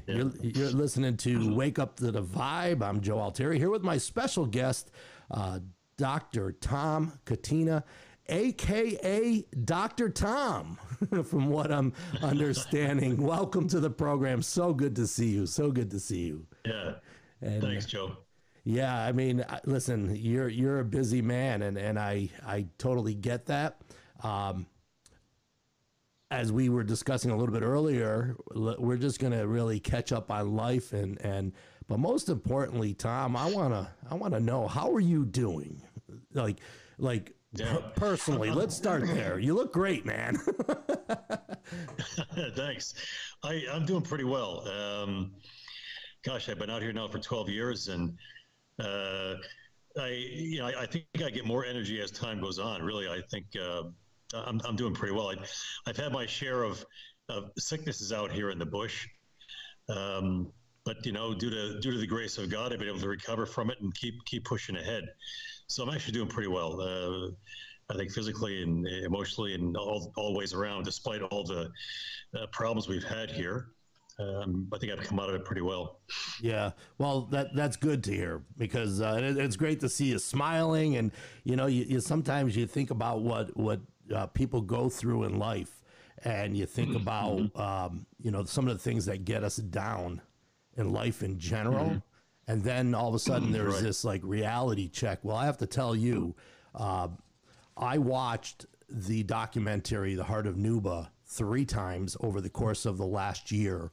You're listening to Wake Up to the Vibe. I'm Joe Altieri here with my special guest, Dr. Tom Catena, a.k.a. Dr. Tom, from what I'm understanding. Welcome to the program. So good to see you. So good to see you. Yeah. And, thanks, Joe. Yeah, I mean, listen, you're a busy man, and I totally get that. As we were discussing a little bit earlier, we're just going to really catch up on life, but most importantly, Tom, I wanna know, how are you doing? Like personally, let's start there. You look great, man. Thanks. I'm doing pretty well. Gosh, I've been out here now for 12 years, and I think I get more energy as time goes on. Really, I think I'm doing pretty well. I've had my share of sicknesses out here in the bush, but due to the grace of God, I've been able to recover from it and keep pushing ahead. So I'm actually doing pretty well. I think physically and emotionally and all ways around, despite all the problems we've had here. I think I've come out of it pretty well. Yeah, well, that's good to hear, because it's great to see you smiling, and you sometimes you think about what people go through in life, and you think about some of the things that get us down in life in general, and then all of a sudden there's this like reality check. Well, I have to tell you, I watched the documentary The Heart of Nuba 3 times over the course of the last year,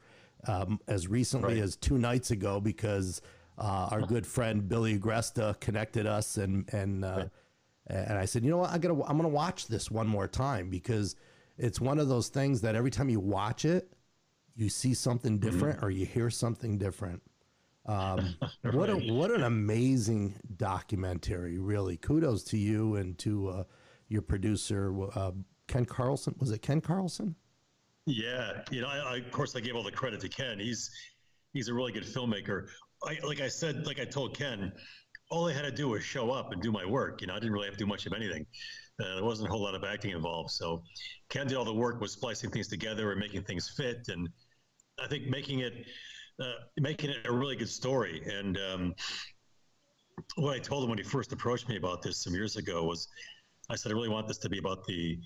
as recently as 2 nights ago, because our good friend Billy Agresta connected us, and I said, you know what, I'm gonna watch this one more time, because it's one of those things that every time you watch it, you see something different or you hear something different. What an amazing documentary, really. Kudos to you and to your producer, Ken Carlson. Was it Ken Carlson? Yeah, of course, I gave all the credit to Ken. He's a really good filmmaker. Like I told Ken, all I had to do was show up and do my work. I didn't really have to do much of anything. There wasn't a whole lot of acting involved. So Ken did all the work, was splicing things together and making things fit, and I think making it a really good story. And what I told him when he first approached me about this some years ago was, I said, I really want this to be about the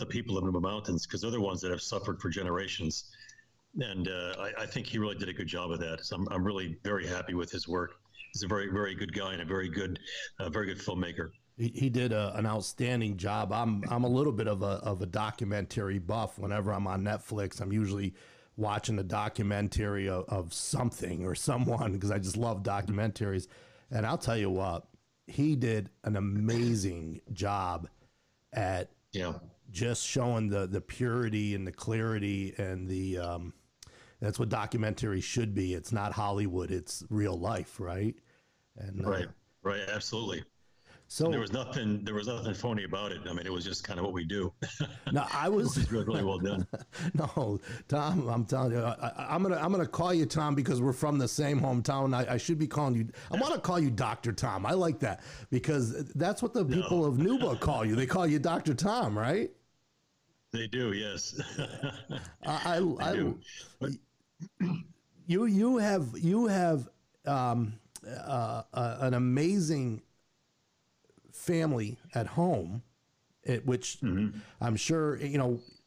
people of Nuba Mountains, because they're the ones that have suffered for generations. And I think he really did a good job of that. So I'm really very happy with his work. He's a very, very good guy and a very good filmmaker. He did an outstanding job. I'm a little bit of a documentary buff. Whenever I'm on Netflix, I'm usually watching a documentary of something or someone, because I just love documentaries. And I'll tell you what, he did an amazing job at just showing the purity and the clarity and the that's what documentary should be. It's not Hollywood, it's real life, right? And right, absolutely. So and there was nothing phony about it. I mean, it was just kind of what we do. No, it was really, really well done. No, Tom, I'm telling you, I'm gonna call you Tom, because we're from the same hometown. I should be calling you. I want to call you Dr. Tom. I like that, because that's what the people of Nuba call you. They call you Dr. Tom, right? They do, yes. I do. You have an amazing family at home, which I'm sure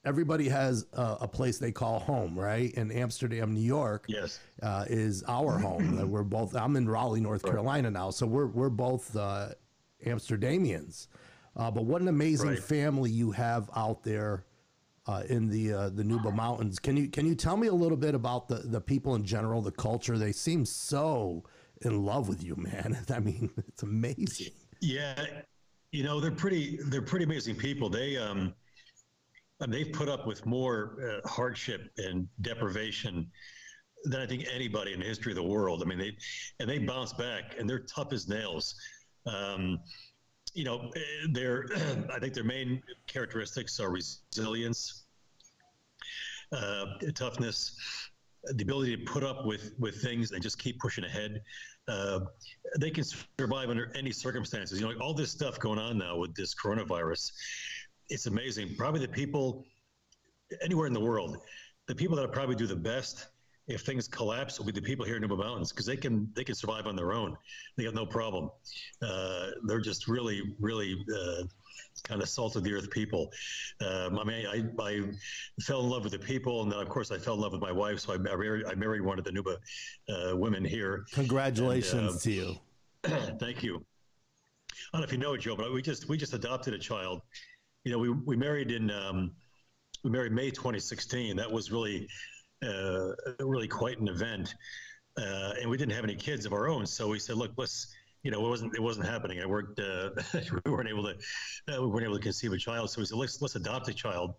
everybody has a place they call home, right? And Amsterdam, New York, yes, is our home. We're both. I'm in Raleigh, North Carolina now, so we're both Amsterdamians. But what an amazing family you have out there in the Nuba Mountains. Can you tell me a little bit about the people in general, the culture? They seem so in love with you, man. I mean, it's amazing. Yeah, they're pretty amazing people. They've put up with more hardship and deprivation than I think anybody in the history of the world. I mean, they bounce back, and they're tough as nails. I think their main characteristics are resilience, toughness, the ability to put up with things and just keep pushing ahead. They can survive under any circumstances. All this stuff going on now with this coronavirus, it's amazing. Probably the people anywhere in the world, the people that probably do the best if things collapse, will be the people here in Nuba Mountains, because they can survive on their own. They have no problem. They're just really, really kind of salt of the earth people. I mean, I fell in love with the people, and then of course I fell in love with my wife. So I married one of the Nuba women here. Congratulations to you. Thank you. I don't know if you know it, Joe, but we just adopted a child. You know, we married May 2016. That was really quite an event, and we didn't have any kids of our own. So we said, look, let's. You know, it wasn't happening. I worked. we weren't able to conceive a child. So we said, let's adopt a child,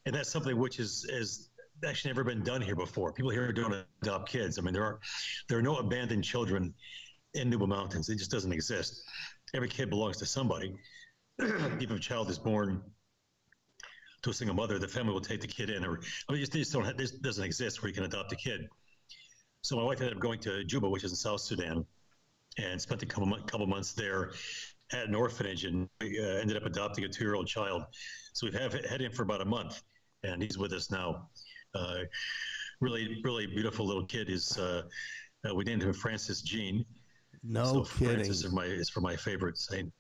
and that's something which is actually never been done here before. People here don't adopt kids. I mean, there are no abandoned children in Nuba Mountains. It just doesn't exist. Every kid belongs to somebody. Even if a child is born to a single mother, the family will take the kid in. Or I mean, this doesn't exist where you can adopt a kid. So my wife ended up going to Juba, which is in South Sudan, and spent a couple months there at an orphanage, and ended up adopting a 2-year-old child. So we've had him for about a month, and he's with us now. Really, really beautiful little kid. We named him Francis Jean. No kidding. Francis is for my favorite Saint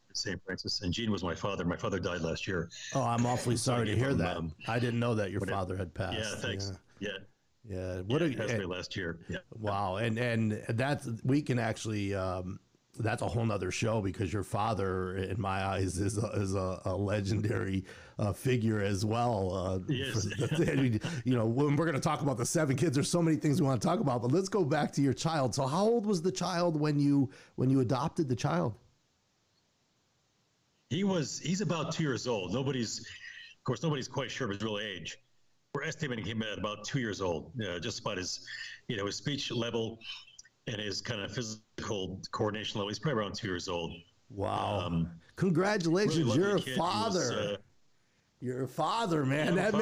Francis, and Jean was my father. My father died last year. Oh, I'm awfully sorry to hear that. I didn't know that your father had passed. Yeah, thanks. Yeah. Yeah, passed away last year. Yeah. Wow, and that's we can actually that's a whole nother show, because your father, in my eyes, is a legendary figure as well. Yes. You know, when we're going to talk about the 7 kids, there's so many things we want to talk about. But let's go back to your child. So, how old was the child when you adopted the child? He's about 2 years old. Nobody's quite sure of his real age. We're estimating him at about 2 years old, just about his speech level and his kind of physical coordination level. He's probably around 2 years old. Wow. Congratulations. Really you're a father. You're a father, man. That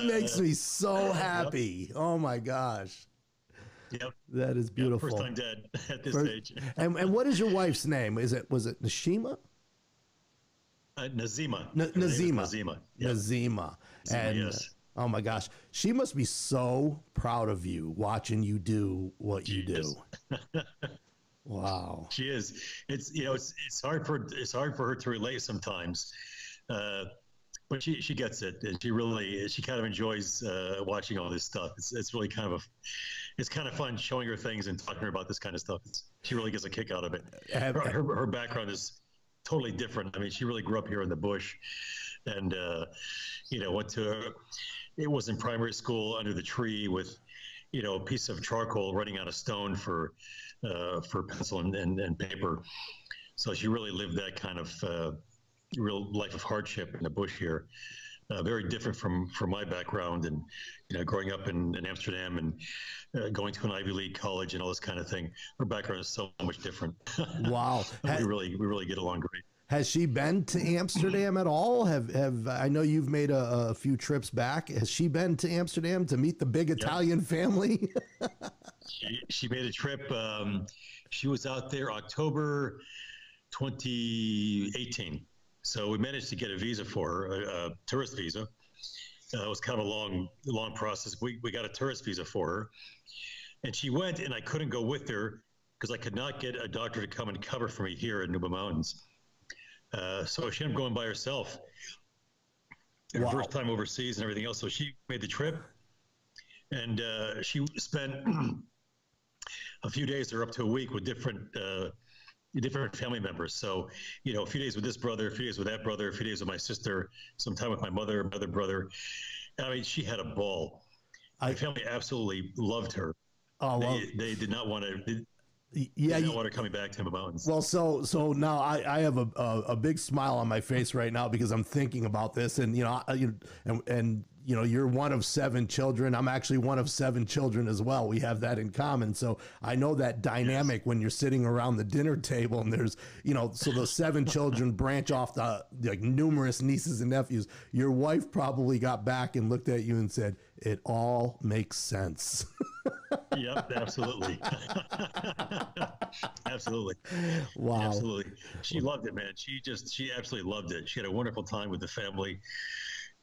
makes me so happy. Yep. Oh my gosh. Yep. That is beautiful. First time dad at this age. And what is your wife's name? Was it Nashima? Nazima. Nazima. Yep. Nazima. And yes. Oh my gosh, she must be so proud of you watching you do what you do. Wow. She is. It's hard for her to relate sometimes, but she gets it, and she kind of enjoys watching all this stuff. It's really kind of fun showing her things and talking to her about this kind of stuff. She really gets a kick out of it. Her background is totally different. I mean, she really grew up here in the bush, and it was in primary school under the tree with, a piece of charcoal running out of stone for pencil and paper. So she really lived that kind of real life of hardship in the bush here. Very different from my background, and growing up in Amsterdam and going to an Ivy League college and all this kind of thing. Her background is so much different. Wow. we really get along great. Has she been to Amsterdam at all? Have I know you've made a few trips back. Has she been to Amsterdam to meet the big Italian family? She made a trip. She was out there October 2018. So we managed to get a visa for her, a tourist visa. It was kind of a long process. We got a tourist visa for her, and she went, and I couldn't go with her because I could not get a doctor to come and cover for me here in Nuba Mountains. So she ended up going by herself. Her first time overseas and everything else. So she made the trip, and she spent a few days or up to a week with different family members. So, a few days with this brother, a few days with that brother, a few days with my sister, some time with my mother, another brother. I mean, she had a ball. My family absolutely loved her. Oh, well, they did not want to. Yeah, you don't want her coming back to Nuba Mountains. Well, so now I have a big smile on my face right now because I'm thinking about this, and you're one of 7 children. I'm actually one of 7 children as well. We have that in common. So I know that dynamic when you're sitting around the dinner table and there's, so the 7 children branch off the numerous nieces and nephews. Your wife probably got back and looked at you and said, "It all makes sense." Yep, absolutely. Absolutely. Wow. Absolutely. She loved it, man. She absolutely loved it. She had a wonderful time with the family.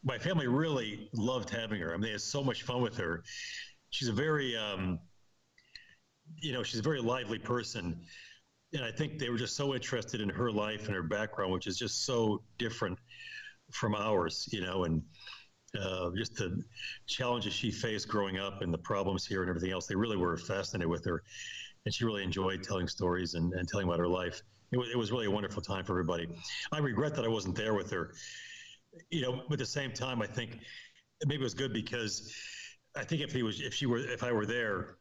My family really loved having her. I mean, they had so much fun with her. she's a very, she's a very lively person. And I think they were just so interested in her life and her background, which is just so different from ours, and just the challenges she faced growing up and the problems here and everything else. They really were fascinated with her, and she really enjoyed telling stories and telling about her life. It was really a wonderful time for everybody. I regret that I wasn't there with her, but at the same time, I think maybe it was good because I think if I were there,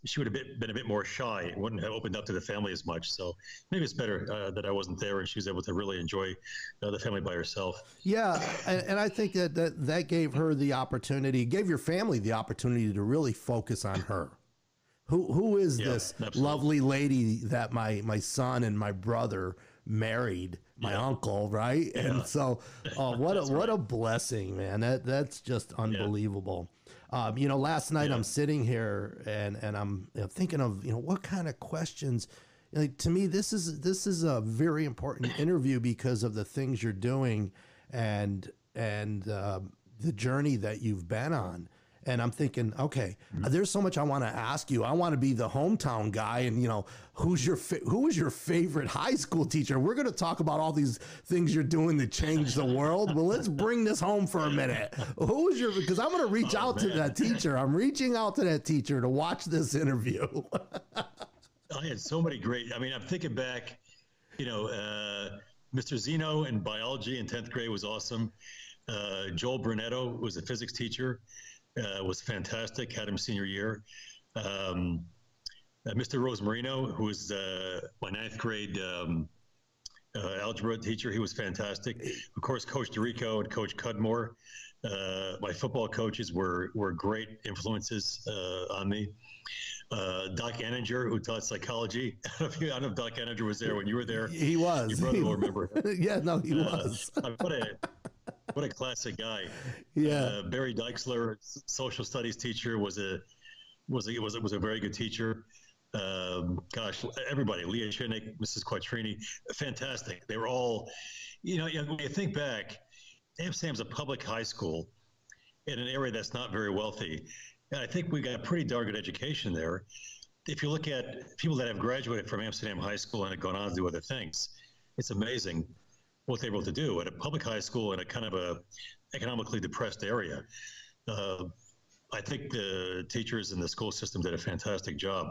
she would have been a bit more shy. Wouldn't have opened up to the family as much. So maybe it's better that I wasn't there and she was able to really enjoy the family by herself. Yeah, and I think that gave her the opportunity, gave your family the opportunity to really focus on her. Who is this absolutely. Lovely lady that my son and my brother married, my uncle, right? Yeah. And so, what a blessing, man. That's just unbelievable. Yeah. Last night I'm sitting here and I'm thinking of, what kind of questions. Like, to me, this is a very important interview because of the things you're doing and the journey that you've been on. And I'm thinking, okay, there's so much I want to ask you. I want to be the hometown guy, and who was your favorite high school teacher? We're going to talk about all these things you're doing to change the world. Well, let's bring this home for a minute. Because I'm going to reach out to that teacher. I'm reaching out to that teacher to watch this interview. I had so many great. I'm thinking back. Mr. Zeno in biology in 10th grade was awesome. Joel Brunetto was a physics teacher. Was fantastic. Had him senior year. Mr. Rosmarino, who was my 9th grade algebra teacher, he was fantastic. Of course, Coach DeRico and Coach Cudmore. My football coaches were great influences on me. Doc Anninger, who taught psychology. I don't know if Doc Anninger was there when you were there. He was. Your brother will remember him. Yeah, no, he was. What a classic guy. Yeah. Barry Dykesler, social studies teacher, was a very good teacher. Everybody, Leah Chinnick, Mrs. Quattrini, fantastic. They were all, when you think back, Amsterdam's a public high school in an area that's not very wealthy. And I think we got a pretty darn good education there. If you look at people that have graduated from Amsterdam High School and have gone on to do other things, it's amazing what they were able to do at a public high school in a kind of a economically depressed area. I think the teachers in the school system did a fantastic job.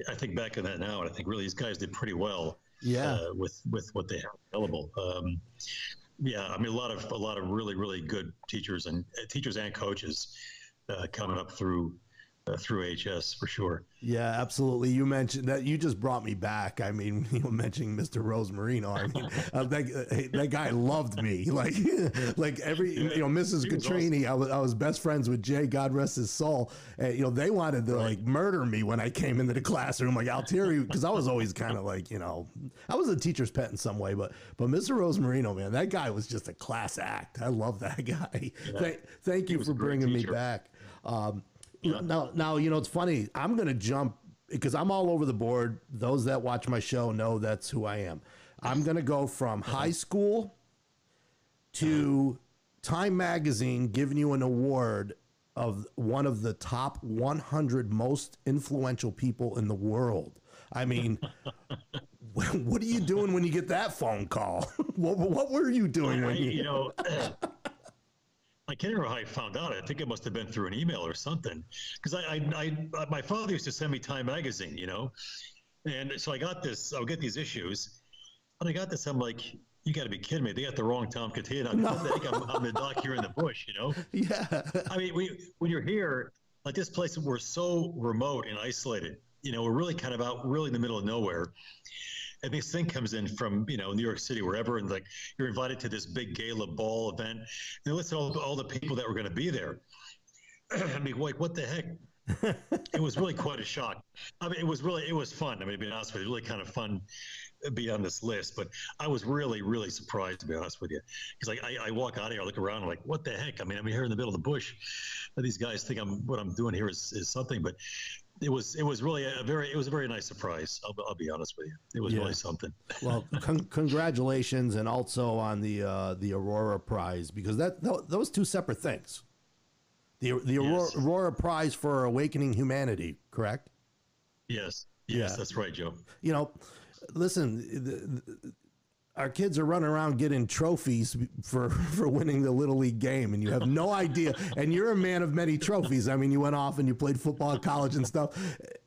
I think back on that now, and I think really these guys did pretty well. With what they have available. A lot of really, really good teachers and coaches coming up through HS for sure. Yeah, absolutely. You mentioned that. You just brought me back. Mentioning Mr. Rosemarino. That guy loved me. Like every, Mrs. Catrini, awesome. I was best friends with Jay, God rest his soul. And, they wanted to murder me when I came into the classroom. Like, Altieri, because I was always kind of I was a teacher's pet in some way, but Mr. Rosemarino, man, that guy was just a class act. I love that guy. Yeah. Thank you for bringing me back. Now, it's funny. I'm going to jump because I'm all over the board. Those that watch my show know that's who I am. I'm going to go from high school to Time Magazine giving you an award of one of the top 100 most influential people in the world. What are you doing when you get that phone call? What were you doing when you... I can't remember how I found out. I think it must have been through an email or something. Because my father used to send me Time Magazine, and so I got this. I'll get these issues, and I got this. I'm like, you got to be kidding me! They got the wrong Tom Catena. No. I think I'm the doc here in the bush, Yeah. When you're here, like this place, we're so remote and isolated. We're really kind of out, really in the middle of nowhere. And this thing comes in from, New York City, wherever, and you're invited to this big gala ball event. And they list all the people that were going to be there. What the heck? It was really quite a shock. It was fun. To be honest with you, really kind of fun to be on this list. But I was really, really surprised, to be honest with you. Because I walk out of here, I look around, I'm like, what the heck? I'm here in the middle of the bush. These guys think what I'm doing here is something, but it was really a very nice surprise. I'll be honest with you. It was really something. Well, congratulations, and also on the Aurora Prize, because those two separate things. The Aurora Prize for Awakening Humanity, correct? Yes. Yes, that's right, Joe. You know, listen, our kids are running around getting trophies for winning the Little League game, and you have no idea. And you're a man of many trophies. I mean, you went off and you played football at college and stuff.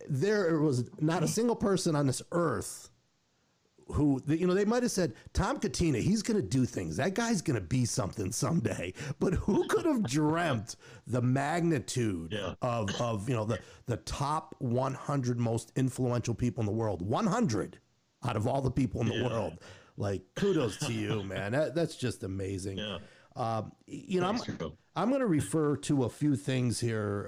There was not a single person on this earth who, you know, they might have said, Tom Catena, he's going to do things. That guy's going to be something someday. But who could have dreamt the magnitude of you know, the top 100 most influential people in the world? 100 out of all the people in the world. Like, kudos to you, man. That's just amazing. Yeah. You know, I'm going to refer to a few things here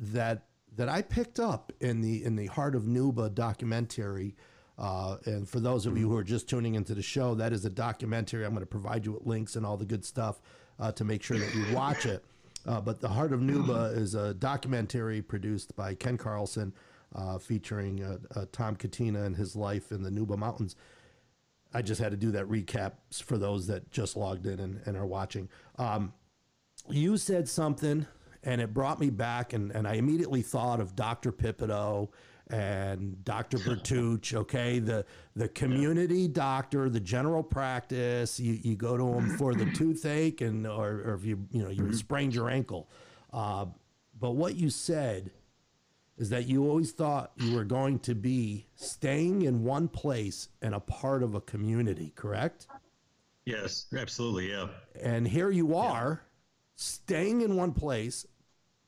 that I picked up in the Heart of Nuba documentary. And for those of you who are just tuning into the show, that is a documentary. I'm going to provide you with links and all the good stuff to make sure that you watch it. But The Heart of Nuba is a documentary produced by Ken Carlson, featuring Tom Catena and his life in the Nuba Mountains. I just had to do that recap for those that just logged in and are watching. You said something, and it brought me back, and I immediately thought of Dr. Pipito and Dr. Bertucci, okay? The community doctor, the general practice, you go to him for the toothache or if you sprained your ankle. But what you said is that you always thought you were going to be staying in one place and a part of a community, correct? Yes, absolutely, yeah. And here you are, staying in one place,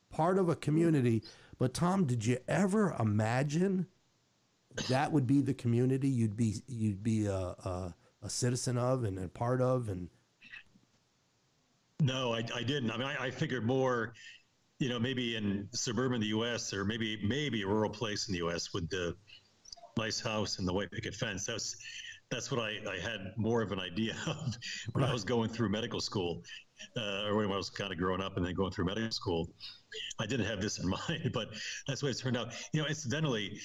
part of a community. But Tom, did you ever imagine that would be the community you'd be a citizen of and a part of? And no, I didn't. I mean, I figured more, you know, maybe in suburban the U.S. or maybe a rural place in the U.S. with the nice house and the white picket fence. That's what I had more of an idea of when I was going through medical school, or when I was kind of growing up and then going through medical school. I didn't have this in mind, but that's the way it turned out. You know, incidentally,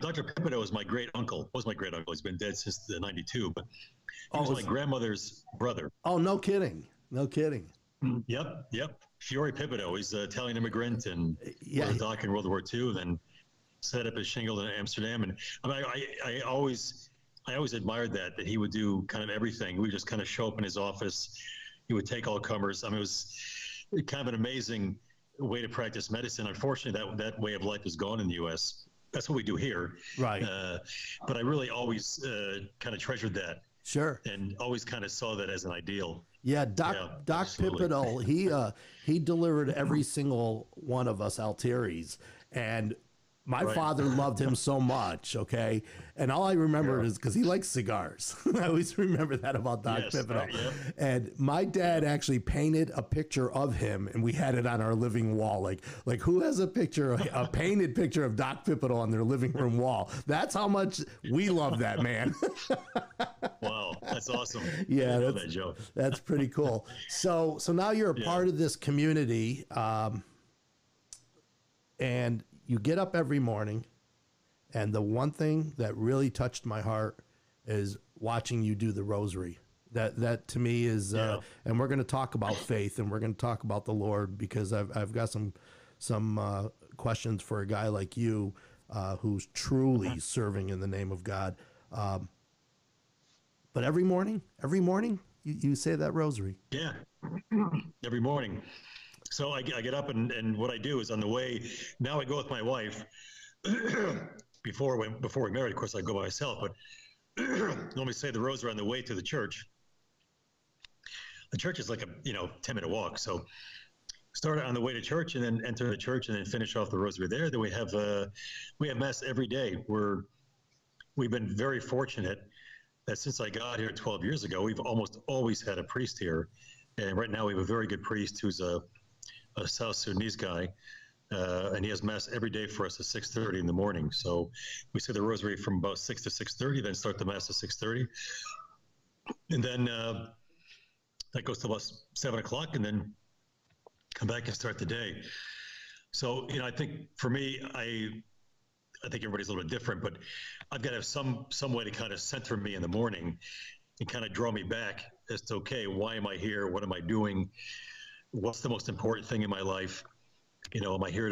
Dr. Pipito was my great uncle. He's been dead since the 92, but he was my grandmother's brother. Oh, no kidding. No kidding. Yep. Fiore Pipito. He's an Italian immigrant and was a doc in World War II, then set up his shingle in Amsterdam. And I mean, I always admired that he would do kind of everything. We would just kind of show up in his office. He would take all comers. I mean, it was kind of an amazing way to practice medicine. Unfortunately, that way of life is gone in the U.S. That's what we do here. Right. But I really always kind of treasured that. Sure. And always kind of saw that as an ideal. Yeah, Doc Pipito, he delivered every single one of us Altieri's, and my father loved him so much, okay? And all I remember is because he likes cigars. I always remember that about Doc Pipito. And my dad actually painted a picture of him, and we had it on our living wall. Like who has a painted picture of Doc Pipito on their living room wall? That's how much we love that man. Wow, that's awesome. Yeah, that's pretty cool. So now you're a part of this community, and you get up every morning, and the one thing that really touched my heart is watching you do the Rosary. That to me is, and we're going to talk about faith, and we're going to talk about the Lord, because I've got some questions for a guy like you who's truly serving in the name of God. But every morning you say that Rosary. Yeah, every morning. So I get up and what I do is on the way, now I go with my wife. Before we married, of course, I go by myself, but normally say the Rosary on the way to the church. The church is like a 10-minute walk. So start on the way to church and then enter the church and then finish off the Rosary there. Then we have Mass every day. We've been very fortunate that since I got here 12 years ago, we've almost always had a priest here. And right now we have a very good priest who's a South Sudanese guy, and he has Mass every day for us at 6:30 in the morning. So we say the Rosary from about 6 to 6:30, then start the Mass at 6:30. And then that goes to about 7 o'clock, and then come back and start the day. So, I think for me, I think everybody's a little bit different, but I've got to have some way to kind of center me in the morning and kind of draw me back as to, okay, why am I here? What am I doing? What's the most important thing in my life? Am I here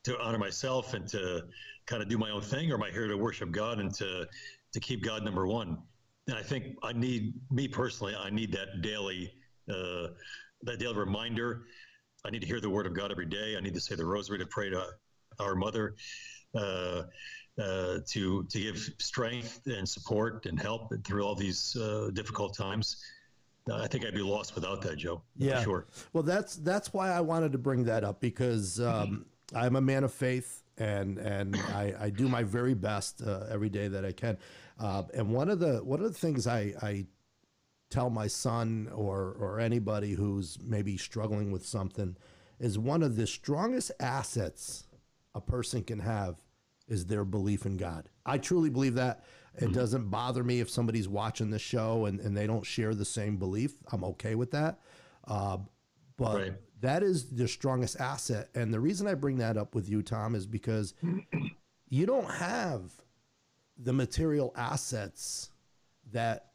to honor myself and to kind of do my own thing, or am I here to worship God and to keep God number one? And I think me personally, I need that daily reminder. I need to hear the word of God every day. I need to say the Rosary, to pray to our Mother, to give strength and support and help through all these difficult times. I think I'd be lost without that, Joe. Yeah, for sure. Well, that's why I wanted to bring that up, because I'm a man of faith, and I do my very best every day that I can. And one of the things I tell my son or anybody who's maybe struggling with something is, one of the strongest assets a person can have is their belief in God. I truly believe that. It doesn't bother me if somebody's watching the show and they don't share the same belief. I'm okay with that. But Right. that is the strongest asset. And the reason I bring that up with you, Tom, is because you don't have the material assets that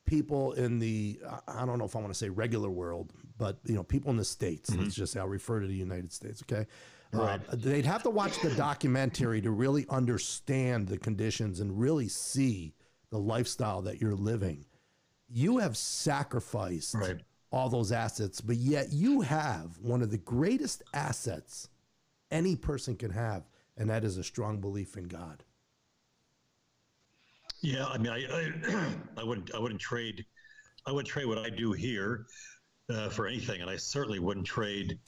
people in the, I don't know if I want to say regular world, but people in the States, let's just say, I'll refer to the United States. Okay. Right. They'd have to watch the documentary to really understand the conditions and really see the lifestyle that you're living. You have sacrificed Right. all those assets, but yet you have one of the greatest assets any person can have, and that is a strong belief in God. Yeah, I mean, I wouldn't trade what I do here for anything, and I certainly wouldn't trade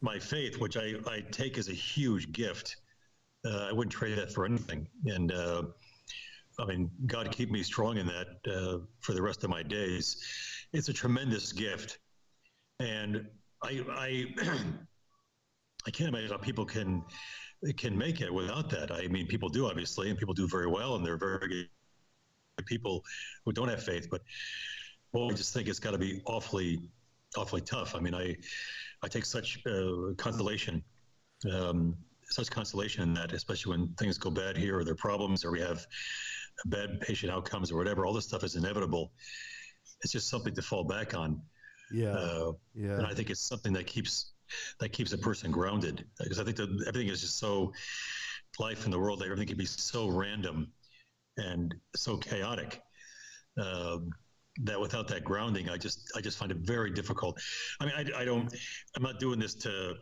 my faith, which I take as a huge gift. I wouldn't trade that for anything. And I mean, God keep me strong in that for the rest of my days. It's a tremendous gift, and I I can't imagine how people can make it without that. I mean, people do, obviously, and people do very well, and they're very good people who don't have faith. But I just think it's got to be awfully tough. I mean, I take such consolation in that, especially when things go bad here, or there are problems, or we have bad patient outcomes, or whatever. All this stuff is inevitable. It's just something to fall back on. Yeah. And I think it's something that keeps a person grounded, because I think that everything is just so, life in the world, everything can be so random and so chaotic, that without that grounding, I just find it very difficult. I mean, I'm not doing this to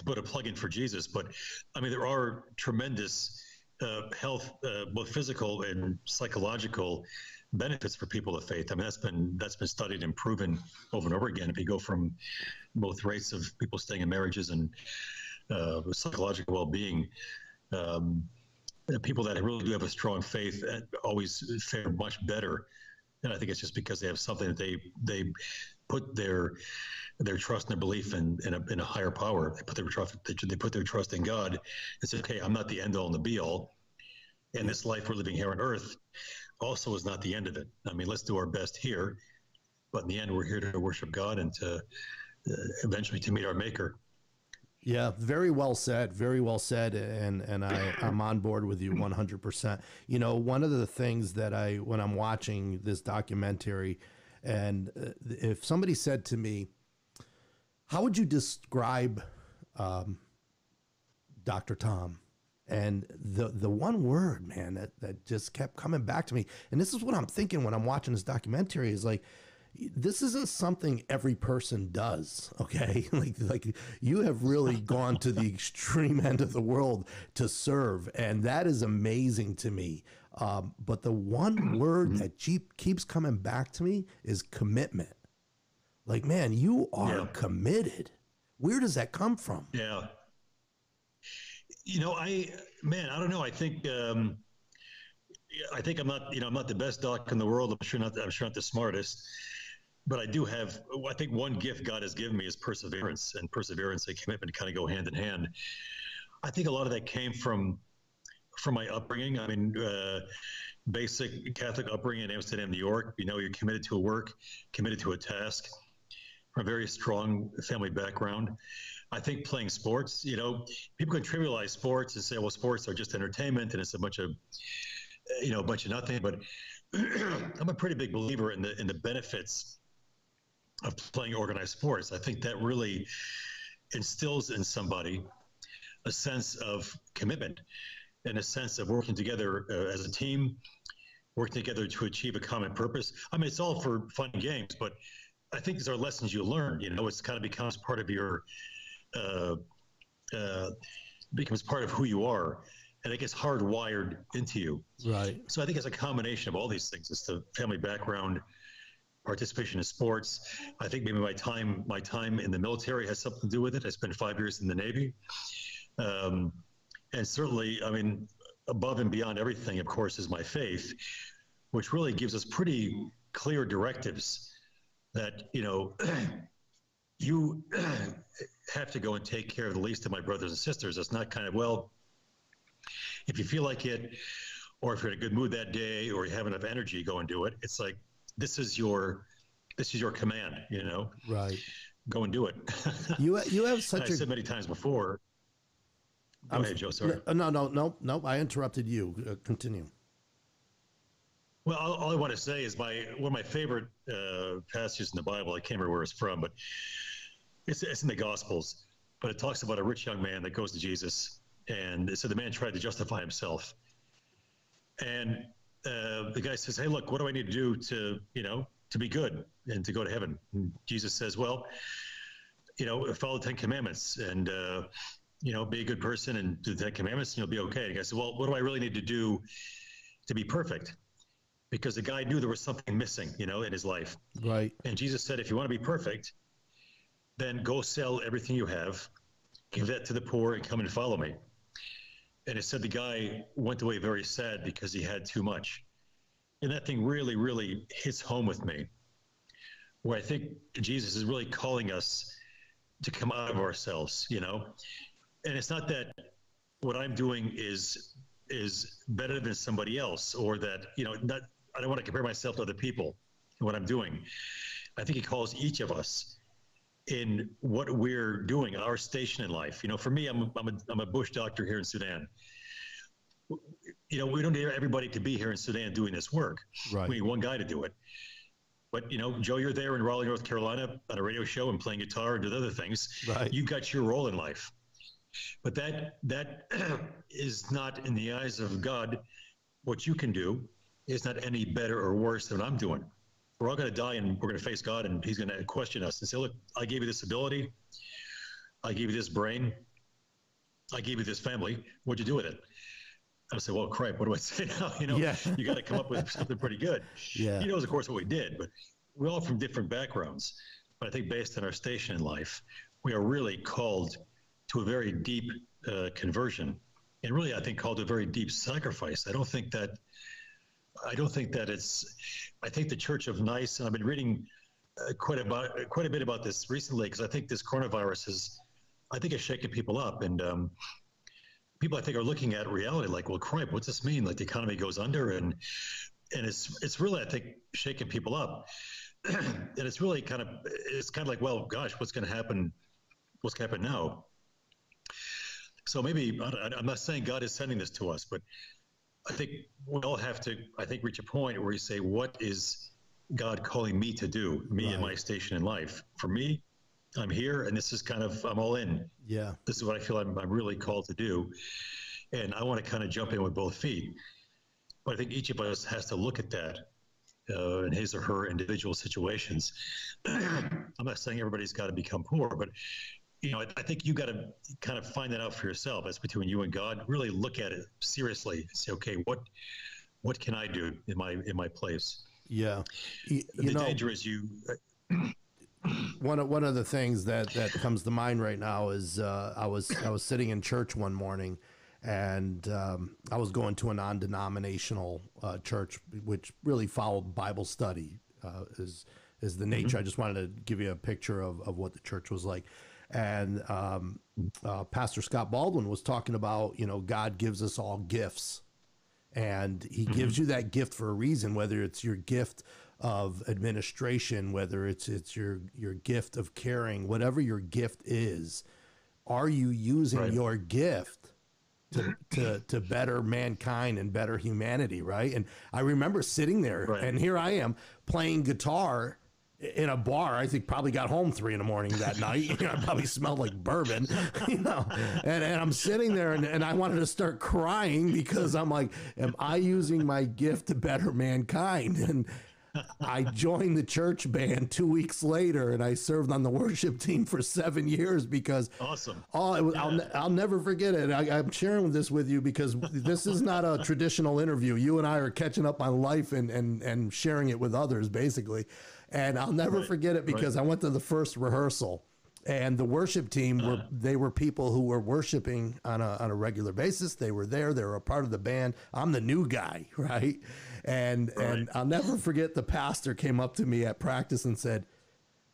put a plug in for Jesus, but I mean, there are tremendous health, both physical and psychological benefits for people of faith. I mean, that's been studied and proven over and over again. If you go from both rates of people staying in marriages and psychological well-being, people that really do have a strong faith always fare much better. And I think it's just because they have something that they put their trust and their belief in a higher power. They put their trust in God. It's okay. I'm not the end all and the be all. And this life we're living here on earth also is not the end of it. I mean, let's do our best here, but in the end, we're here to worship God and to eventually to meet our Maker. Yeah, very well said. Very well said. And I'm on board with you 100%. One of the things that when I'm watching this documentary, and if somebody said to me, how would you describe Dr. Tom? And the one word, man, that just kept coming back to me. And this is what I'm thinking when I'm watching this documentary, is like, this isn't something every person does. Okay. Like you have really gone to the extreme end of the world to serve. And that is amazing to me. But the one word that keeps coming back to me is commitment. Like, man, you are committed. Where does that come from? Yeah. I don't know. I think I'm not the best doc in the world. I'm sure not the smartest, but I do have, I think one gift God has given me is perseverance, and perseverance and commitment kind of go hand in hand. I think a lot of that came from my upbringing. I mean, basic Catholic upbringing in Amsterdam, New York. You're committed to a work, committed to a task, from a very strong family background. I think playing sports, people can trivialize sports and say, well, sports are just entertainment and it's a bunch of nothing. But I'm a pretty big believer in the benefits of playing organized sports. I think that really instills in somebody a sense of commitment and a sense of working together as a team, working together to achieve a common purpose. I mean, it's all for fun and games, but I think these are lessons you learn. You know, it's kind of becomes part of your, becomes part of who you are, and it gets hardwired into you. Right. So I think it's a combination of all these things. It's the family background, participation in sports. I think maybe my time in the military has something to do with it. I spent 5 years in the Navy. And certainly, I mean, above and beyond everything, of course, is my faith, which really gives us pretty clear directives that, you know, you have to go and take care of the least of my brothers and sisters. It's not kind of, well, if you feel like it, or if you're in a good mood that day, or you have enough energy, go and do it. It's like, this is your command, you know? Right. Go and do it. You have such I said many times before. Go ahead, Joe. Sorry. No. I interrupted you. Continue. Well, all I want to say is one of my favorite passages in the Bible. I can't remember where it's from, but it's in the Gospels. But it talks about a rich young man that goes to Jesus, and so the man tried to justify himself, and the guy says, "Hey, look, what do I need to do to be good and to go to heaven?" And Jesus says, "Well, follow the 10 Commandments and be a good person and do the 10 Commandments, and you'll be okay." And the guy said, "Well, what do I really need to do to be perfect?" Because the guy knew there was something missing, in his life. Right. And Jesus said, "If you want to be perfect, then go sell everything you have, give that to the poor, and come and follow me." And it said the guy went away very sad because he had too much. And that thing really, really hits home with me, where I think Jesus is really calling us to come out of ourselves, And it's not that what I'm doing is better than somebody else, or that, I don't want to compare myself to other people in what I'm doing. I think he calls each of us in what we're doing, our station in life. For me, I'm a bush doctor here in Sudan. We don't need everybody to be here in Sudan doing this work. Right. We need one guy to do it. But, Joe, you're there in Raleigh, North Carolina on a radio show and playing guitar and doing other things. Right. You've got your role in life. But that is not, in the eyes of God, what you can do is not any better or worse than what I'm doing. We're all going to die, and we're going to face God, and he's going to question us and say, "Look, I gave you this ability. I gave you this brain. I gave you this family. What'd you do with it?" I say, "Well, crap, what do I say now?" You got to come up with something pretty good. Yeah. He knows, of course, what we did, but we're all from different backgrounds. But I think based on our station in life, we are really called to a very deep conversion, and really, I think, called to a very deep sacrifice. I think the Church of Nice, and I've been reading quite a bit about this recently, because I think this coronavirus is shaking people up, and people, I think, are looking at reality like, well, crap, what's this mean? Like, the economy goes under, and it's really, I think, shaking people up, and it's really kind of like, well, gosh, what's going to happen? What's going to happen now? So maybe, I'm not saying God is sending this to us, but I think we all have to, reach a point where you say, what is God calling me to do, me and my station in life? For me, I'm here, and this is I'm all in. Yeah. This is what I feel I'm really called to do. And I want to kind of jump in with both feet. But I think each of us has to look at that in his or her individual situations. I'm not saying everybody's got to become poor, but I think you got to kind of find that out for yourself. That's between you and God. Really look at it seriously and say, okay, what can I do in my place? Yeah. The danger is one of the things that comes to mind right now is I was sitting in church one morning, and I was going to a non-denominational church, which really followed Bible study is the nature. I just wanted to give you a picture of what the church was like. And Pastor Scott Baldwin was talking about, God gives us all gifts, and he gives you that gift for a reason, whether it's your gift of administration, whether it's your gift of caring, whatever your gift is. Are you using your gift to better mankind and better humanity? Right. And I remember sitting there and here I am playing guitar in a bar. I think probably got home 3 a.m. that night. I probably smelled like bourbon, and I'm sitting there and I wanted to start crying because I'm like, am I using my gift to better mankind? And I joined the church band 2 weeks later, and I served on the worship team for 7 years because awesome. I'll never forget it. I'm sharing this with you because this is not a traditional interview. You and I are catching up on life and sharing it with others, basically. And I'll never forget it because I went to the first rehearsal, and the worship team they were people who were worshiping on a regular basis. They were there. They were a part of the band. I'm the new guy, right? And I'll never forget the pastor came up to me at practice and said,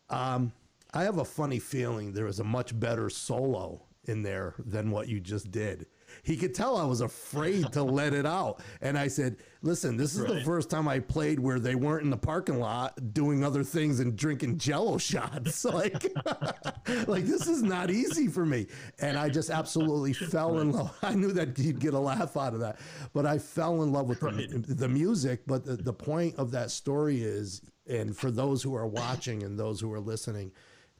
I have a funny feeling there was a much better solo in there than what you just did. He could tell I was afraid to let it out. And I said, listen, this is the first time I played where they weren't in the parking lot doing other things and drinking Jello shots. Like this is not easy for me. And I just absolutely fell in love. I knew that you'd get a laugh out of that, but I fell in love with the music. But the point of that story is, and for those who are watching and those who are listening,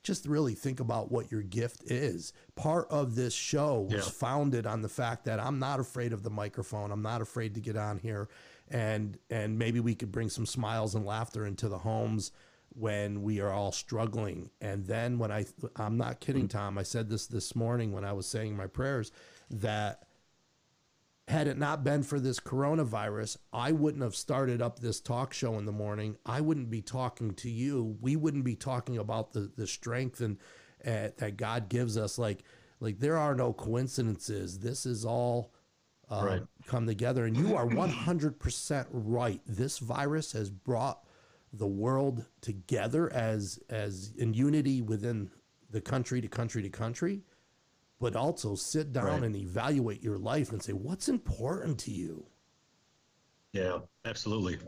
just really think about what your gift is. Part of this show was founded on the fact that I'm not afraid of the microphone. I'm not afraid to get on here, and maybe we could bring some smiles and laughter into the homes when we are all struggling. And then when I'm not kidding, Tom, I said this morning when I was saying my prayers, that had it not been for this coronavirus, I wouldn't have started up this talk show in the morning. I wouldn't be talking to you. We wouldn't be talking about the strength and that God gives us. Like there are no coincidences. This is all come together. And you are 100% right. This virus has brought the world together as in unity within the country to country to country. But also sit down and evaluate your life and say, what's important to you? Yeah, absolutely.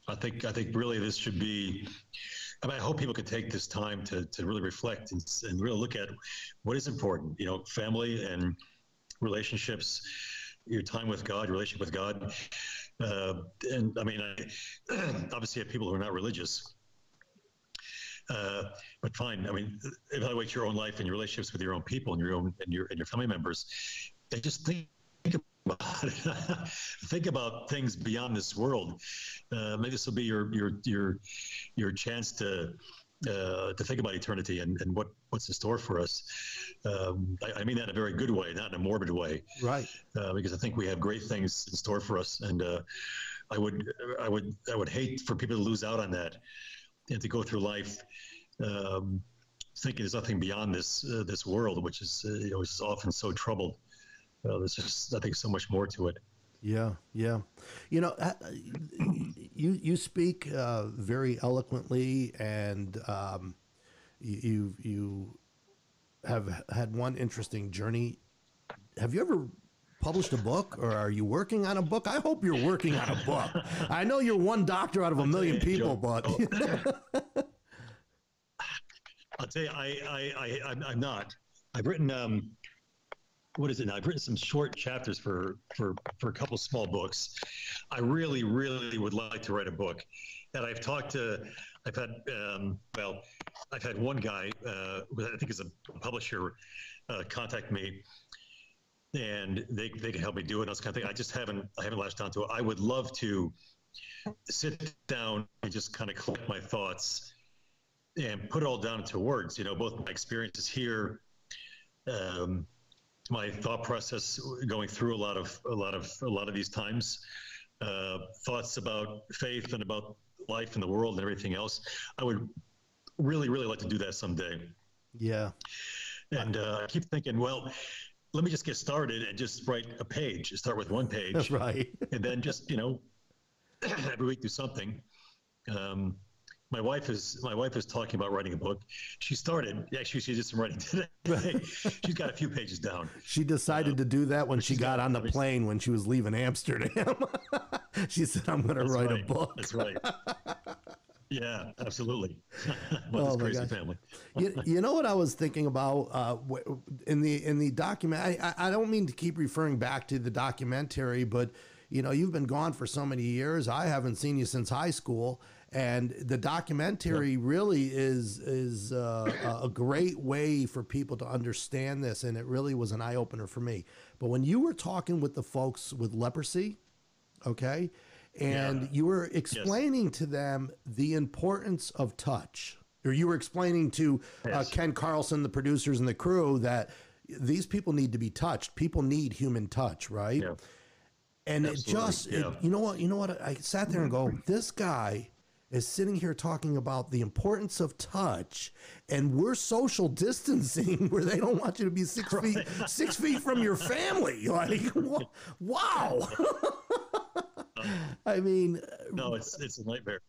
I think really this should be, I hope people can take this time to really reflect and really look at what is important, family and relationships, your time with God, your relationship with God. And I mean, obviously have people who are not religious. But fine. I mean, evaluate your own life and your relationships with your own people and your family members. And just think about it. Think about things beyond this world. Maybe this will be your chance to think about eternity and what's in store for us. I mean that in a very good way, not in a morbid way. Right. Because I think we have great things in store for us, and I would hate for people to lose out on that and to go through life thinking there's nothing beyond this world, which is is often so troubled. There's just, I think, so much more to it. Yeah. You speak very eloquently, and you have had one interesting journey. Have you ever published a book, or are you working on a book? I hope you're working on a book. I know you're one doctor out of a million people, but I'll tell you, I'm not. I've written what is it now? I've written some short chapters for a couple small books. I really would like to write a book, and I've had one guy who I think is a publisher contact me, and they can help me do it. And I was kind of thinking, I haven't latched onto it. I would love to sit down and just kind of collect my thoughts and put it all down into words. Both my experiences here, my thought process going through a lot of these times, thoughts about faith and about life and the world and everything else. I would really like to do that someday. Yeah. And I keep thinking, well, let me just get started and just write a page. Start with one page, right? And then just every week do something. My wife is talking about writing a book. She started. Actually, she did some writing today. She's got a few pages down. She decided to do that when she got on the plane when she was leaving Amsterdam. She said, "I'm going to write a book." That's right. Yeah, absolutely. Well, this crazy family. You know what I was thinking about in the document? I don't mean to keep referring back to the documentary, but you've been gone for so many years. I haven't seen you since high school. And the documentary really is a great way for people to understand this, and it really was an eye opener for me. But when you were talking with the folks with leprosy, okay, and you were explaining to them the importance of touch, or you were explaining to Ken Carlson, the producers and the crew, that these people need to be touched. People need human touch, right? Yeah. And you know what? I sat there and go, this guy is sitting here talking about the importance of touch, and we're social distancing where they don't want you to be 6 feet from your family. Like, wow. I mean, no, it's a nightmare.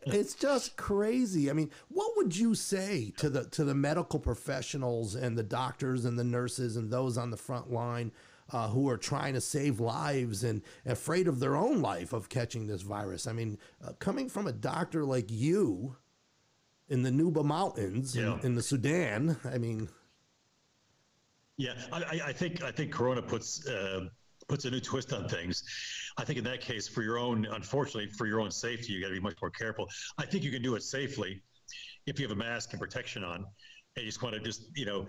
It's just crazy. I mean, what would you say to the medical professionals and the doctors and the nurses and those on the front line who are trying to save lives and afraid of their own life of catching this virus? I mean, coming from a doctor like you in the Nuba Mountains in the Sudan, I mean. Yeah, I think Corona puts a new twist on things. I think in that case, unfortunately, for your own safety, you got to be much more careful. I think you can do it safely if you have a mask and protection on, and you just want to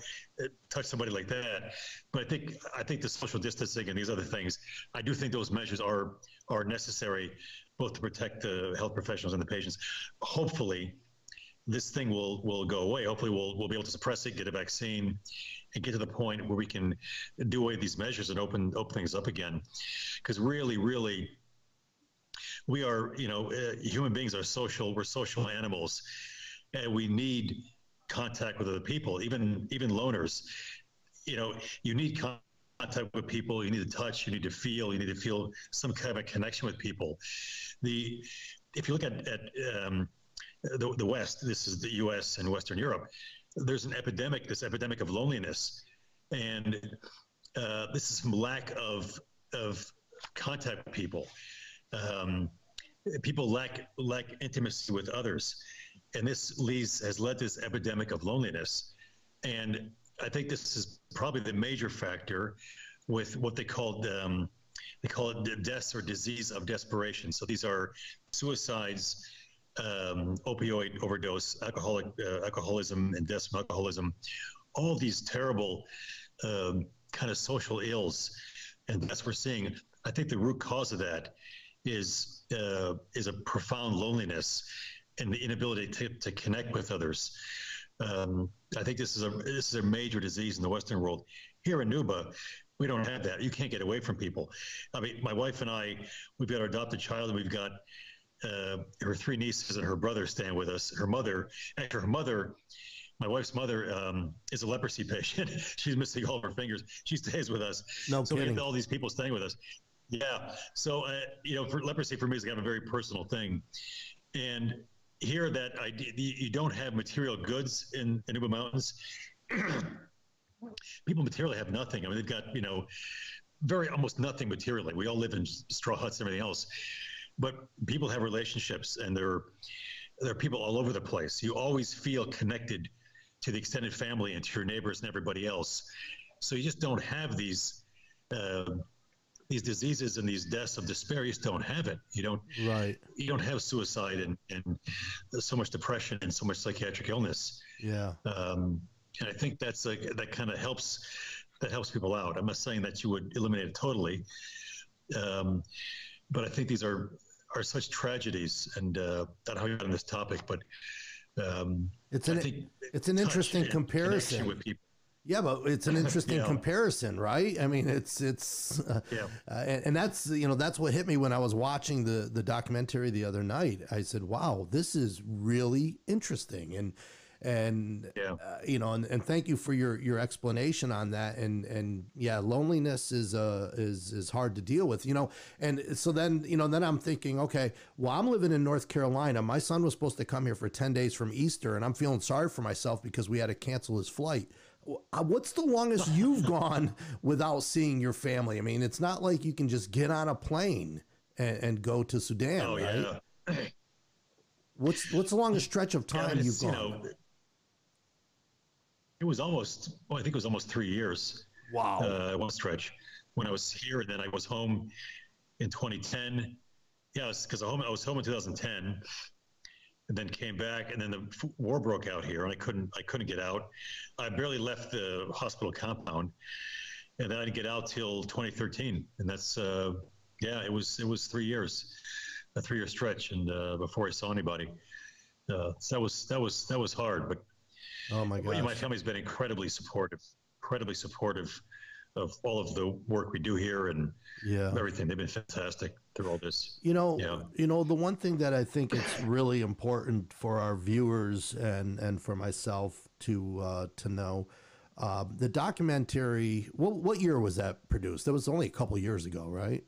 touch somebody like that. But I think the social distancing and these other things, I do think those measures are necessary, both to protect the health professionals and the patients. Hopefully, this thing will go away. Hopefully, we'll be able to suppress it, get a vaccine, and get to the point where we can do away with these measures and open things up again. Because really, we are, human beings are social. We're social animals, and we need contact with other people, even loners. You need contact with people. You need to touch. You need to feel. You need to feel some kind of a connection with people. If you look at the West, this is the U.S. and Western Europe, there's this epidemic of loneliness, and this is from lack of contact with people. People lack intimacy with others, and this has led to this epidemic of loneliness. And I think this is probably the major factor with what they call it the deaths or disease of desperation. So these are suicides, opioid overdose, alcoholism, and deaths from alcoholism, all these terrible kind of social ills, and that's what we're seeing. I think the root cause of that is a profound loneliness and the inability to connect with others. I think this is a major disease in the Western world. Here in Nuba, we don't have that. You can't get away from people. I mean, my wife and I, we've got our adopted child, and we've got her three nieces and her brother staying with us. My wife's mother is a leprosy patient. She's missing all of her fingers. She stays with us. No so kidding. We have all these people staying with us. Yeah. So, for leprosy for me is kind of a very personal thing. And here you don't have material goods in the Nuba Mountains. People materially have nothing. I mean, they've got, almost nothing materially. We all live in straw huts and everything else. But people have relationships, and there are people all over the place. You always feel connected to the extended family and to your neighbors and everybody else. So you just don't have these diseases and these deaths of despair. You just don't have it. You don't have suicide and so much depression and so much psychiatric illness. Yeah. And I think that kind of helps people out. I'm not saying that you would eliminate it totally. But I think these are such tragedies, and I don't know how you got on this topic, but it's an interesting comparison with people. Yeah, but it's an interesting comparison, right? I mean, it's and that's what hit me when I was watching the documentary the other night. I said, "Wow, this is really interesting," and thank you for your explanation on that. And loneliness is hard to deal with, and so then I'm thinking, okay, well, I'm living in North Carolina. My son was supposed to come here for 10 days from Easter, and I'm feeling sorry for myself because we had to cancel his flight. What's the longest you've gone without seeing your family? I mean, it's not like you can just get on a plane and go to Sudan, right? Yeah. What's the longest stretch of time you've gone? It was almost 3 years. Wow. One stretch when I was here, and then I was home in 2010. Yeah, because I was home in 2010, and then came back, and then the war broke out here, and I couldn't get out. I barely left the hospital compound, and then I didn't get out till 2013, and that's yeah, it was 3 years, a 3-year stretch, and before I saw anybody. So that was hard, but Oh my gosh. my family's been incredibly supportive of all of the work we do here and everything. They've been fantastic through all this. You know, the one thing that I think it's really important for our viewers and for myself to know, the documentary. What year was that produced? That was only a couple years ago, right?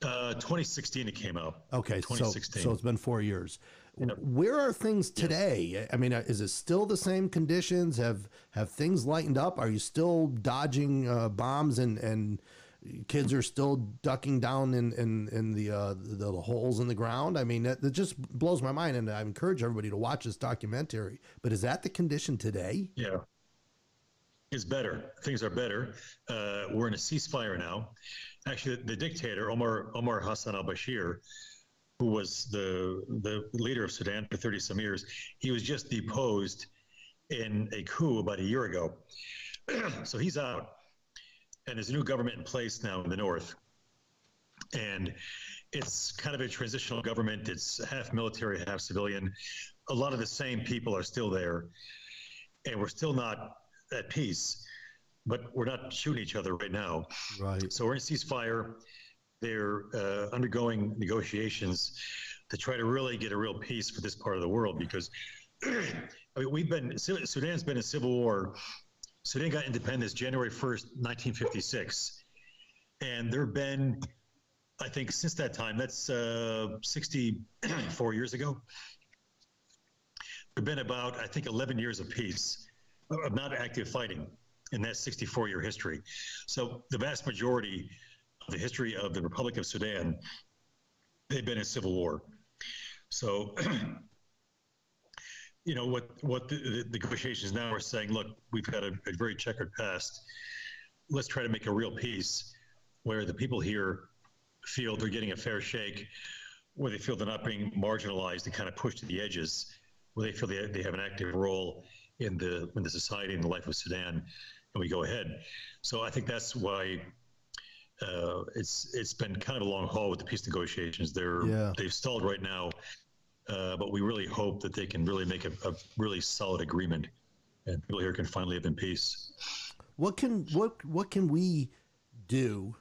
2016 it came out. Okay, 2016. So it's been 4 years. Yep. Where are things today? I mean, is it still the same conditions? Have things lightened up? Are you still dodging bombs and kids are still ducking down in the holes in the ground? I mean, that just blows my mind, and I encourage everybody to watch this documentary. But is that the condition today? Yeah. It's better. Things are better. We're in a ceasefire now. Actually, the dictator, Omar Hassan al-Bashir, who was the leader of Sudan for 30-some years, he was just deposed in a coup about a year ago. So he's out, and there's a new government in place now in the north. And it's kind of a transitional government. It's half military, half civilian. A lot of the same people are still there, and we're still not at peace, but we're not shooting each other right now. Right. So we're in a ceasefire. They're undergoing negotiations to try to really get a real peace for this part of the world, because I mean, Sudan's been in civil war. Sudan got independence January 1st, 1956. And there have been, I think, since that time, that's 64 years ago, there have been about, I think, 11 years of peace, of not active fighting in that 64-year history. So the vast majority of the history of the Republic of Sudan, they've been in civil war. So, you know, what the negotiations now are saying, look, we've got a very checkered past. Let's try to make a real peace where the people here feel they're getting a fair shake, where they feel they're not being marginalized and kind of pushed to the edges, where they feel they have an active role in the society and the life of Sudan, and we go ahead. So I think that's why it's been kind of a long haul with the peace negotiations. They've stalled right now, but we really hope that they can really make a really solid agreement, and people here can finally live in peace. What can we do,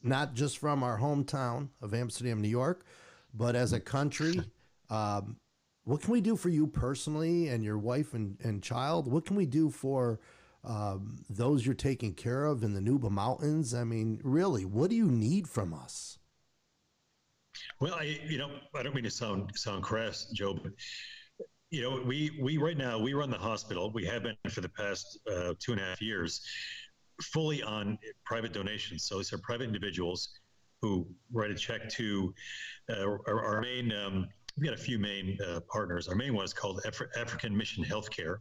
not just from our hometown of Amsterdam, New York, but as a country? What can we do for you personally and your wife and child? What can we do for those you're taking care of in the Nuba Mountains? I mean, really, what do you need from us? Well, I don't mean to sound crass, Joe, but we right now, we run the hospital. We have been for the past 2.5 years, fully on private donations. So these are private individuals who write a check to our main. We've got a few main partners. Our main one is called African Mission Healthcare.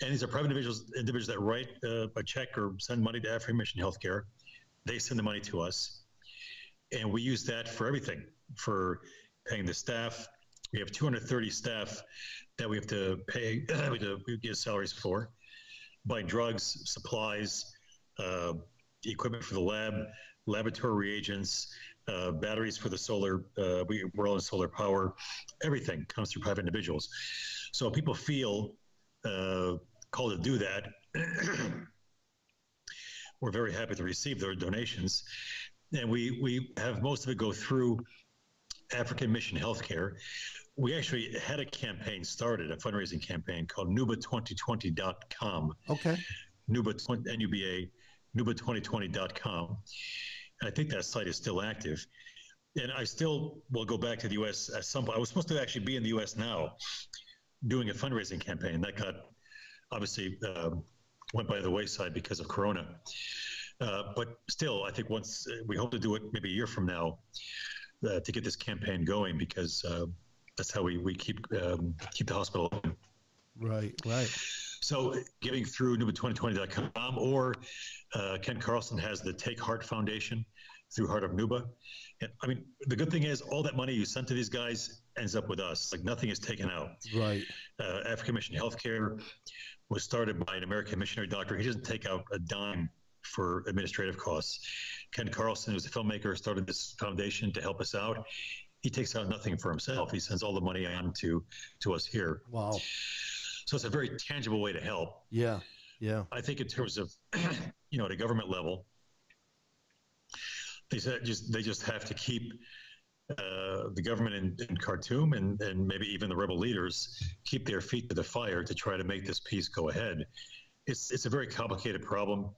And these are private individuals that write a check or send money to African Mission Healthcare. They send the money to us. And we use that for everything, for paying the staff. We have 230 staff that we have to pay, we give salaries for, buying drugs, supplies, equipment for the lab, laboratory reagents, batteries for the solar. We're all in solar power. Everything comes through private individuals. So people feel called to do that. We're very happy to receive their donations. And we have most of it go through African Mission Healthcare. We actually had a campaign started, a fundraising campaign called Nuba2020.com. Okay. Nuba, Nuba2020.com. And I think that site is still active. And I still will go back to the U.S. at some point. I was supposed to actually be in the U.S. now doing a fundraising campaign. That got, obviously, went by the wayside because of Corona. But still, I think once we hope to do it maybe a year from now to get this campaign going, because that's how we keep the hospital open. Right. So giving through Nuba2020.com, or Ken Carlson has the Take Heart Foundation. through Heart of Nuba. And I mean, the good thing is all that money you sent to these guys ends up with us. Like nothing is taken out. Right. African Mission Healthcare was started by an American missionary doctor. He doesn't take out a dime for administrative costs. Ken Carlson, who's a filmmaker, started this foundation to help us out. He takes out nothing for himself. He sends all the money on to us here. Wow. So it's a very tangible way to help. Yeah. Yeah. I think in terms of, at a government level, they just have to keep the government in Khartoum and maybe even the rebel leaders keep their feet to the fire to try to make this peace go ahead. It's a very complicated problem,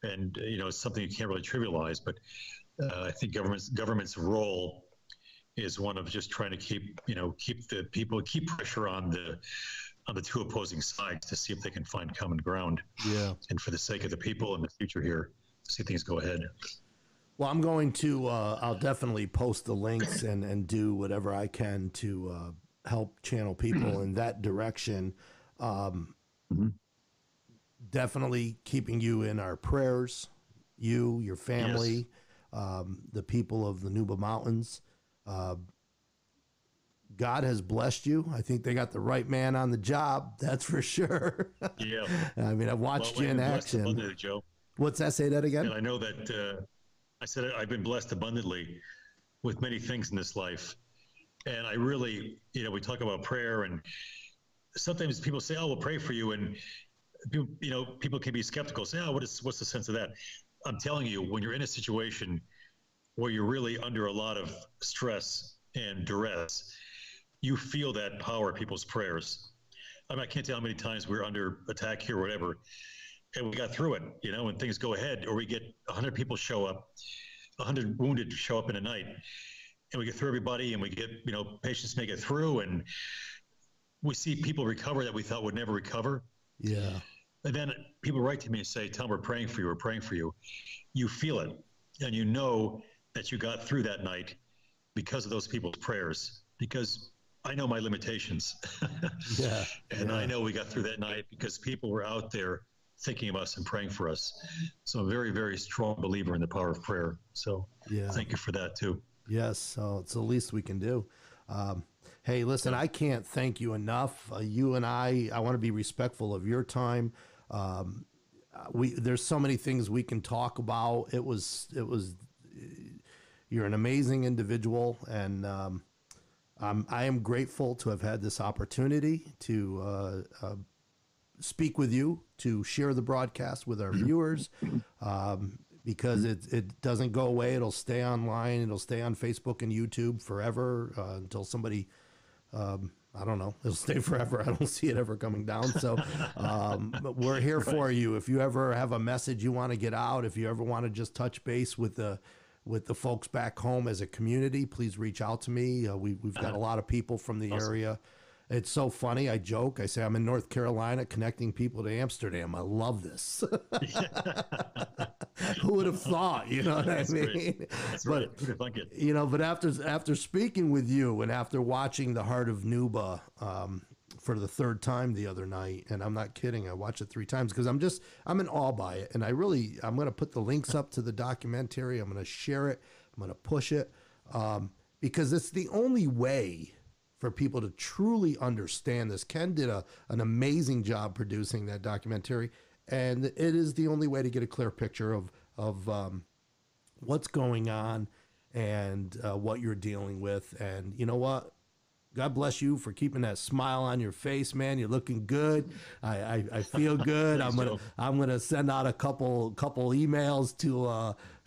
and it's something you can't really trivialize. But I think government's role is one of just trying to keep pressure on the two opposing sides to see if they can find common ground. Yeah. And for the sake of the people and the future here, see things go ahead. Well, I'm going to, I'll definitely post the links and do whatever I can to help channel people in that direction. Definitely keeping you in our prayers, you, your family, yes. The people of the Nuba Mountains. God has blessed you. I think they got the right man on the job. That's for sure. Yeah. I mean, I've watched you in action. Joe. What's that? Say that again. And I know that I said I've been blessed abundantly with many things in this life. And I really, we talk about prayer, and sometimes people say, "Oh, we'll pray for you," and people can be skeptical. Say, "Oh, what's the sense of that?" I'm telling you, when you're in a situation where you're really under a lot of stress and duress, you feel that power of people's prayers. I mean, I can't tell how many times we're under attack here or whatever, and we got through it, and things go ahead, or we get 100 people show up, 100 wounded show up in a night, and we get through everybody, and we get, patients make it through, and we see people recover that we thought would never recover. Yeah. And then people write to me and say, "Tom, we're praying for you. We're praying for you." You feel it, and you know that you got through that night because of those people's prayers, because I know my limitations. Yeah. And I know we got through that night because people were out there thinking of us and praying for us. So I'm a very, very strong believer in the power of prayer. So thank you for that too. Yes. So it's the least we can do. Hey, listen, I can't thank you enough. You and I want to be respectful of your time. There's so many things we can talk about. You're an amazing individual, and I am grateful to have had this opportunity to speak with you, to share the broadcast with our viewers, because it doesn't go away. It'll stay online. It'll stay on Facebook and YouTube forever until somebody, I don't know, it'll stay forever. I don't see it ever coming down. So we're here for you. If you ever have a message you want to get out, if you ever want to just touch base with the folks back home as a community, please reach out to me. We've got a lot of people from the area. It's so funny. I joke. I say I'm in North Carolina connecting people to Amsterdam. I love this. Who would have thought? You know what I mean? Great. That's right. But after speaking with you and after watching The Heart of Nuba for the third time the other night, and I'm not kidding, I watched it 3 times because I'm in awe by it, and I'm going to put the links up to the documentary. I'm going to share it. I'm going to push it because it's the only way for people to truly understand this. Ken did an amazing job producing that documentary, and it is the only way to get a clear picture of what's going on and what you're dealing with. And you know what? God bless you for keeping that smile on your face, man. You're looking good. I feel good. I'm gonna send out a couple emails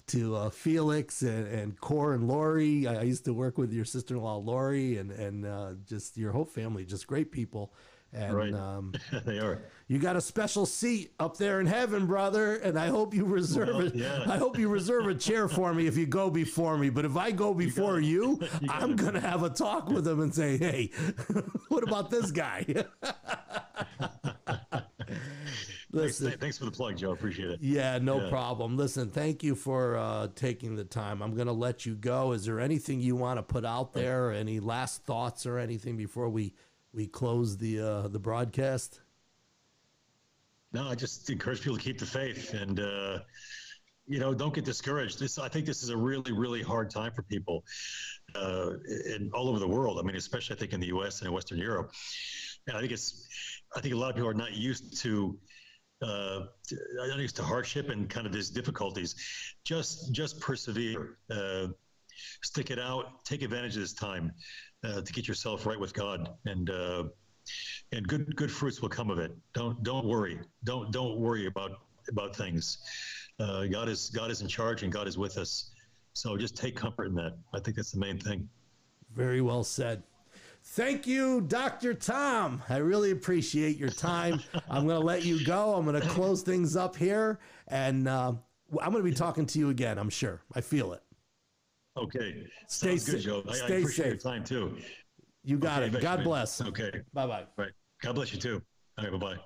to Felix and Cor and Lori. I used to work with your sister-in-law Lori and just your whole family, just great people. And right. They are. You got a special seat up there in heaven, brother, and I hope you reserve it. Yeah. I hope you reserve a chair for me if you go before me. But if I go before you, I'm gonna have a talk with him and say, "Hey, what about this guy?" Listen, thanks for the plug, Joe. Appreciate it. Yeah, no problem. Listen, thank you for taking the time. I'm going to let you go. Is there anything you want to put out there? Any last thoughts or anything before we close the broadcast? No, I just encourage people to keep the faith, and don't get discouraged. I think this is a really, really hard time for people all over the world. I mean, especially I think in the U.S. and in Western Europe. And I think a lot of people are not used to hardship and kind of these difficulties. Just persevere, stick it out, take advantage of this time to get yourself right with God, and good fruits will come of it. Don't worry. Don't worry about things. God is in charge, and God is with us. So just take comfort in that. I think that's the main thing. Very well said. Thank you, Dr. Tom. I really appreciate your time. I'm going to let you go. I'm going to close things up here, and I'm going to be talking to you again, I'm sure. I feel it. Okay. Stay Sounds good, Joe. I stay appreciate safe. your time, too. You got it. God bless. Okay. Bye-bye. Right. God bless you, too. All right. Bye-bye.